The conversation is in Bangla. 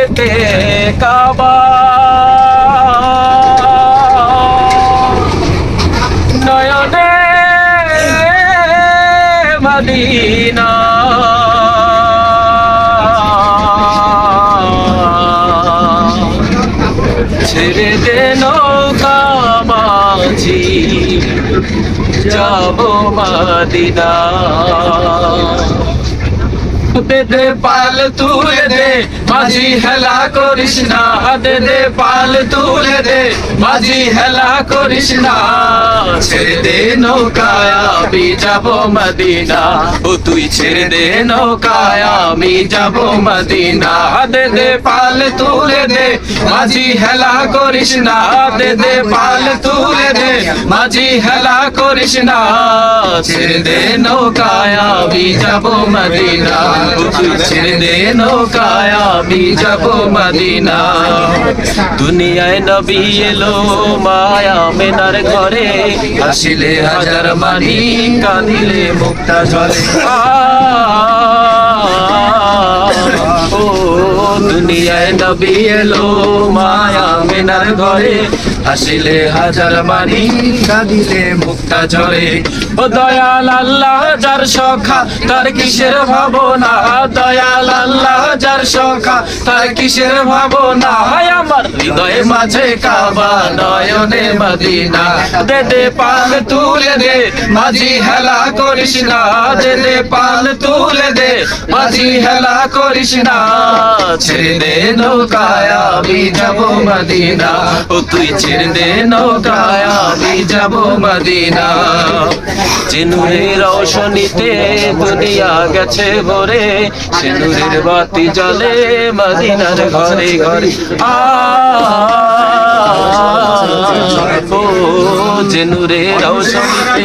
দেখতে কাবা, নয়নে মদিনা, ছেড়ে দে নৌকা মাঝি, যাবো মদিনা। দে দে পাল তুলে দে মাঝি, হেলা করিস না। দে দে পাল তুলে দে মাঝি, হেলা করিস না। ছেড়ে দে নৌকায় আমি যাবো মদিনা, ও তুই ছেড়ে দে নৌকায় আমি যাবো মদিনা। দে দে পাল তুলে দে মাঝি, হেলা করিস না। দে দে পাল তুলে দে মাঝি, হেলা করিস না। ছেড়ে দে নৌকায় আমি যাবো মদিনা, ছেড়ে দে নৌকায় আমি যাবো মদিনা। দুনিয়ায় নবী এলো মায়া মেনার ঘরে, আসিলে হাজার মানি কাঁদিলে মুক্তা ঝরে। ও দুনিয়ায় নবী এলো মায়া মেনার ঘরে, আসিলে হাজার মানি কাঁদিলে মুক্তা ঝরে। ও দয়াল আল্লাহ যার সখা তার কিসের ভাবনা, দয়াল আল্লাহ যার সখা তার কিসের ভাবনা। আমার হৃদয়ে মাঝে কাবা, নয়নে মদিনা। দে দে পাল তুলে দে মাঝি, হেলা করিস না। দে দে পাল তুলে দে মাঝি, হেলা করিস না। ছেড়ে দে নৌকায় আমি যাবো মদিনা, ও তুই ছেড়ে দে নৌকায় আমি যাবো মদিনা। যে নূরের রৌশনীতে দুনিয়া গেছে ভরে, সে নূরের বাতি জ্বলে মদিনার ঘরে ঘরে। ও যে নূরের রৌশনীতে